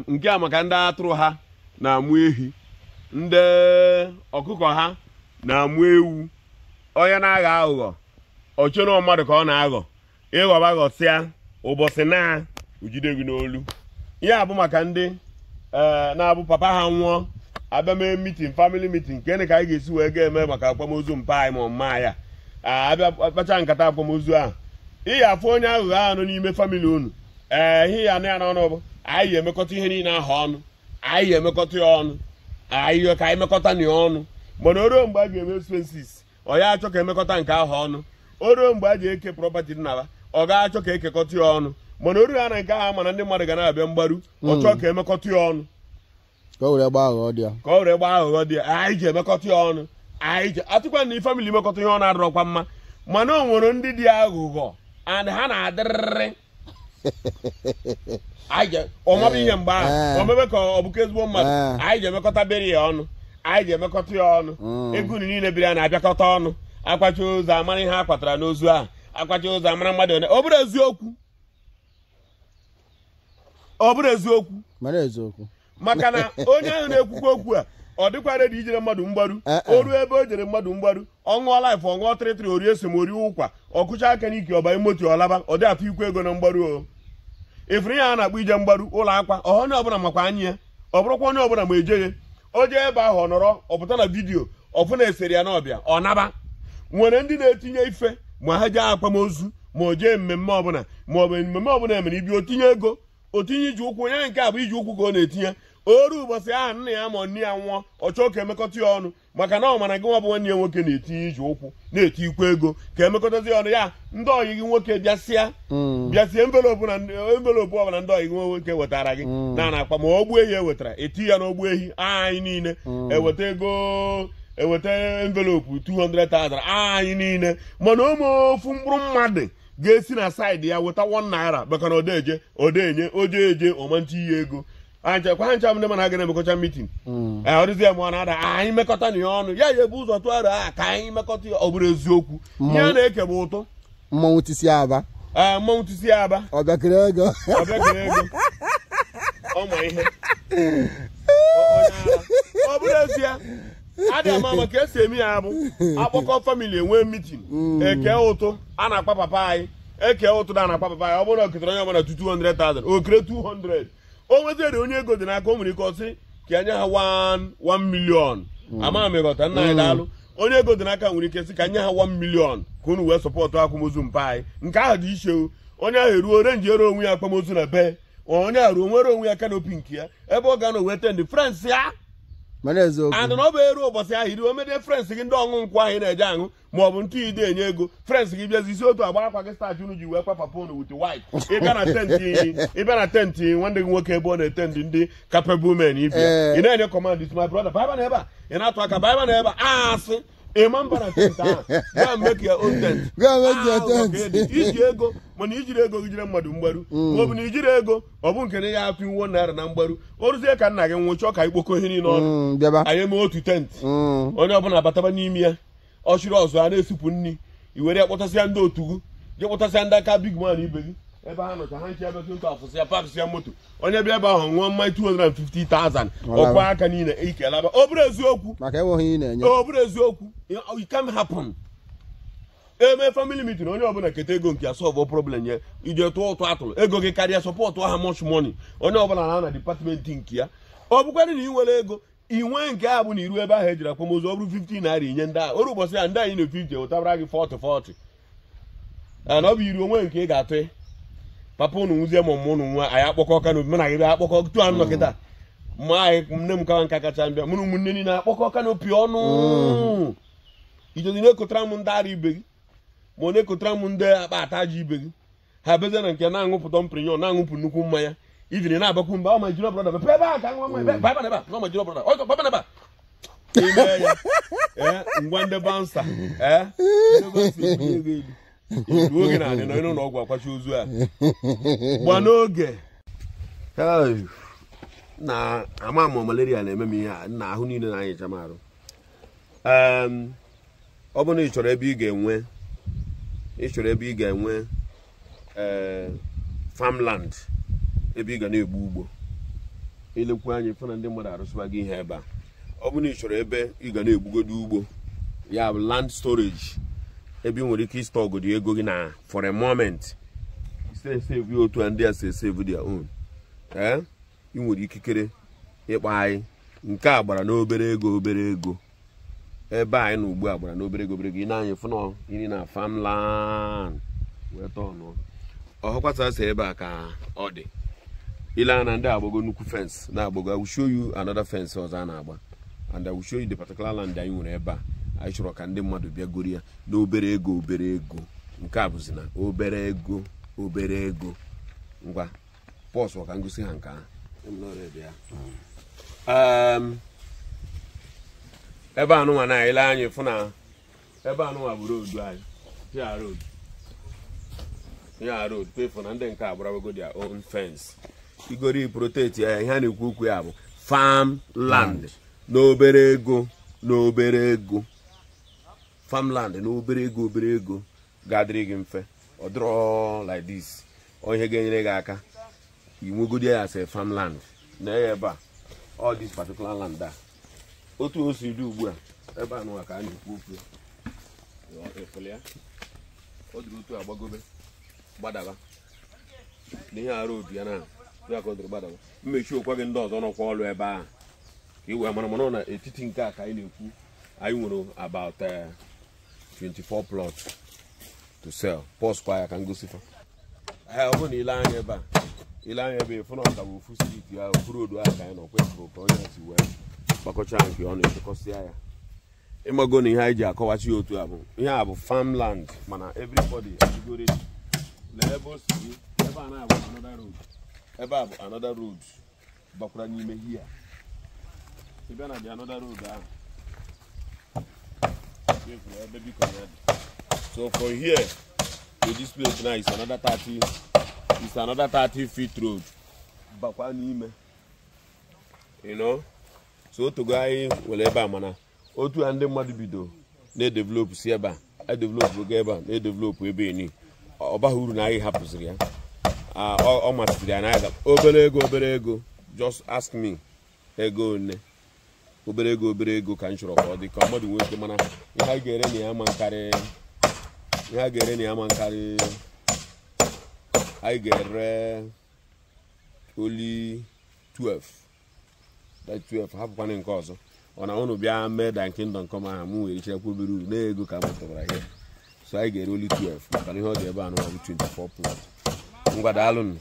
nke a maka ndị aturuha na-amụ ehi, ndị ọkụkọ ha na-amụ ewu. Onye na-aghọ aghụghọ ọchọrọ mmadụ ka ọ na-aghọ ịghọba ghọsịa ụbọchị na ujide gị n'olu. Ihe a bụ maka ndị na-abụ papa ha nwụọ abịa mee meeting, family meeting, nke ka anyị ga-esi wee ga-eme maka akwamozu mpa anyị ma mma ya abịa kpacha nkata akwamozu ahụ. Ị ya afụ onye aghụghọ ahụ nọ n'ime family unu ihe ya na ya n'ọnụ bụ anyị ga-emekọta ihe niile ahụ ọnụ, anyị ga-emekọta ya ọnụ, anyị ka anyị mekọta na ya ọnụ. Mana o ruo mgbe a ga-eme expenses ọ ya achọ ka emekọta nke ahụ ọnụ. O ruo mgbe a ji eke property nnaba ọ ga-achọ ka ekekọta ya ọnụ. Mana o ruo ya na nke ahụ mana ndị mmadụ ga na-abịa mgbaru ọ chọọ ka emekọta ya ọnụ ka o were gbaa aghụghọ dị ya. Anyị ji emekọta ya ọnụ, anyị ji atụkwa na family mekọta ihe ọ na-adọrọkwa mma. Mana o nwere ndị dị aghụghọ and ha na-adịrịrị ọmaba ihe mgbe ahụ omebe ka ọ bụkwa ezigbo mmadụ. Anyị ji emekọta beri ya ọnụ, anyị ji emekọta ya ọnụ. Ego niile biri ya na-abịakọta ọnụ, akwacha ụzọ amara ihe a kwatara n'ozu ahụ, akwacha ụzọ amara mmadụ one. Ọ bụrụ eziokwu, ọ bụrụ eziokwu maka na onye ahụ na-ekwukwa okwu a ọ dịkwa redi ijere mmadụ mgbaru. O ruo ebe o jere mmadụ mgbaru ọ ṅụọ laịf, ọ ṅụọ tịrịtịrị, orie esemori ụkwa, ọ kụcha aka n'ike ọbanye moto ọlaba, ọ dị afọ ikwu ego na mgbaru. O ifuru ihe a na-akpọ ije mgbaru ụlọ akwa onye ọbụla makwa anya ya, ọ bụrụkwa onye ọbụla ma ejeghị o jee ebe ahụ ọ nọrọ ọ pụta na vidiyo ọfụ na-eseri ya n'ọbịa ọ naba. Nwere ndị na-etinye ife ma ha jee akwamozu ma o jee mmemme ọbụla ma ọ bụ mmemme ọbụla emere ibi otinye ego, otinye iji ụkwụ. Onye nke a bụ iji ụkwụ ka ọ na-etinye. Oru ụbọchị ahụ nna ya ma nne ya nwụọ ọ chọọ ka emekọta ya ọnụ maka na ọ mara gị nwa bụ nwanne ya nwoke na-etinye iji ụkwụ na-etikwa ego ka emekọtazi ya ọnụ. Ya ndị ọyị gị nwoke bịasie envelopu ọbụla ndị ọyị gị nwoke wetara gị na-akpa ma ogbu ehi ewetara eti ya n'ogbu ehi anyị niile eweta envelopu 200,000 anyị niile. Mana ofu mkpụrụ mmadụ ga-esi na saịdị ya weta 1 naira maka na odenye ojeeje ọmanti ihe ego. Kwa ha ncha ndị mana aga na-emekọcha mitin ọ dịzi ya ma ọ na-ada anyị mekọta na ya ọnụ ya ebu ụzọ tụgharị aha ka anyị mekọta ya. Ọ bụrụ eziokwu ihe a na-eke bụ ụtụ. Mmanwụ tisi aba ọ bịakere ego ọma ihe ọ bụrụ ezie adị ama maka esi eme ya bụ akpọkọ famili enwee mitin eke ụtụ a na-akpa papa anyị eke ụtụ na na-akpa papa anyị. Ọ bụrụ oketara onye ọbụla 200,000 okere 200 o nwezere onye ego dị n'aka o nwere ike ọsị ka anye ha 1 million. Ama megọta nna anyị daalụ. Onye ego dị n'aka nwere ike sị ka anye ha 1 million ka unu wee sọpọtụ akwamozu mpa anyị. Nke ahụ dị iche. Onye ahụ eruo renji ere onwe ya akwamozu na be onye ahụ ruo nwere onwe ya kanopi nke ya ebe ọ ga-anọ weta ndị frens ya. And na ọ bụ eru ụbọchị ahụ iri omede frens gị ndị ọṅụ nkwụ ahụ ị na-eje aṅụ ma ọ bụ ntụ ide enye ego frens gị bịazi isi otu agba akwa gị start unu ji wee kwa papa unu wit white. Ịbịa na tenti nwanne gị nwoke ebe ọ na-etendị ndị capable men ibia ị na-enye command is my brother baba na ebe a ị na-atụ aka baba na ebe a asị ịma mba na tent ahụ ga make your own tent. Iji ego mana ijiri ego gị jire mmadụ mgbaru ma ọ bụ na ijiri ego ọ bụ nke na ya hapụ iwu naira na mgbaru. O ruzie ka nna gị nwụchọọ ka ikpokọ ihe niile ọnụ anyị eme otu tent onye ọbụla bataba n'ime ya ọ chịrị ọzọ a na-esipụ nri i were ya kpọtasịa ndị otu gị je kpọtasịa ndị aka big man ibe gị ebe ha nọcha ha nchi ebe ntụ afụsị ya pakịsịa moto onye bịa ebe ahụ ṅụọ mmanya 250,000 ọkwa aka niile ikelaba. Ọ bụrụ eziokwu ọ bụrụ eziokwu it can happen. Eme family meeting onye ọbụla keta ego nke asọlvụ problem ya ije tụọ ụtụ atụrụ ego gị karịa sọpọtụ ha much money onye ọbụla na dipatmentị nke ya. Ọ bụkwarị na ị nwere ego inwe nke a bụ na iru ebe ahụ ejiri akwamozu ọ bụrụ 15 naira inye ndị ahụ oru ụbọchị ya ndị anyị na-50 wetabara gị 40 na ọ bụ iri onwe nke ị ga-atụ papa unu nwuzie ma ụmụ unu nwa anyị akpọkọ ọka n'obi mana gị bịa akpọkọ tụ anụ nọkịta ma anyị nne m kawa nka kacha mbịa mụrụ ụmụnne niile akpọkọ ọka n'opi ọnụ ijozi na-ekotara m ndị ara ibe gị ma ọ na-ekotara m ndị akpa ata ji ibe gị ha beze na nke na-aṅụpụta mprinyo na-aṅụpụ nnukwu mmanya iviri na-abakwu mba ọ ma jiri brọda ebe a ka nwa ebe baba na ebe na ọ ma jiri brọda ọ baba na ebe ime ya ngwa ndị bansa oge na-adị n'ọnụ ụlọ ọgwụ akwachi ozu a gba n'oge na ama malaria na-eme m ihe a na ahụ niile na-anyicha m arụ. Ọ bụrụ na ị chọrọ ebe ị ga-enwe farmland ebe ị ga na-egbu ugbo elekwu anyị fụ na ndị mmadụ arụsịba gị ihe ebe a ọ bụ na ị chọrọ ebe ị ga na-egbugodo ugbo ya bụ land storage ebe ị nwere ike ịstọgodi ego gị na for a moment save otu a ndị a si save their own ị nwere ikikere ịkpa anyị nke a gbara n'obere ego ebe anyị na ugbu a gbara n'obere ego ị na-anya fụ na iri na farmland wee tọọ ọhụkwasasị ebe a ka ọ dị ile na ndị agbago nnukwu fence na-agbago. I will show you another fence ọzọ a na-agba and I will show you the particular land anyị nwere ebe a anyị chọrọ ka ndị mmadụ bịa goro ya n'obere ego nke a bụzi na obere ego ngwa pọs ka ngosi ha nke ebe anụnwa na ile anyị fụ na ebe anụnwa bụ road anyị here road pay na ndị nke agbarago their own fence igori protect ya ihe a na-ekwu okwu ya bụ farmland n'obere ego farmland n'obere ego ga-adịrị gị mfe ọ dịrọ like this ihe ga-enyere gị aka inwegodi ya as a farmland na ebe a all this particular land a otu o si dị ugbu a ebe a nụwa ka a na-ekwu okwu ya ọ dịrị otu agbagobe gbadaba n'ihe arụ obi ya na ya ka ọ dịrị gbadaba mmechi okwa gị ndị ọzọ nọkwa ọlụ ebe a ka iwe mana na etiti nke a ka anyị na-ekwu anyị nwere about 24 plots to sell. Pause kwa ya ka ngosifa ọ bụ na ile anya ebe ịfụ na ọka bụ ofu street ya ofu road a ka anyị nọ kwesịrị ka onye si wee gbakọcha nke ọ na-echekọsịa ya ịmago na ihe anyị ji akọwachi otu a bụ ihe a bụ farmland mana everybody adịgoro lee ebe o si ebe a na-abụ another road ebe a bụ another road bakwara n'ime hia ebe na dị another road ahụ ebe biko ya dị. So from here to this place now is another 30 feet road bakwa n'ime so otu anyị were ebe a mana otu a ndị mmadụ bido na-edevelop si ebe a edevelop oge ebe a na-edevelop ebe eni ọ baghị uru na anyị hapụziri ya ọ masịrị ya na aga obere ego just ask me ego one obere ego ka m chọrọ ka ọ dị ka mmadụ nwee ike mana ihe a ga-ere na ya ma nkarị anyị ga-ere oli 12 hapụkwana nke ọzọ ọ na ụnụ bịa mee dan kingdom come aha m nwere ichekwa obere uru na ego ka m tụbara ihe so anyị ga-ere oli 12 maka na ihe ọ dị ebe a n'ụwa bụ 24 plot ngwa daalụnụ.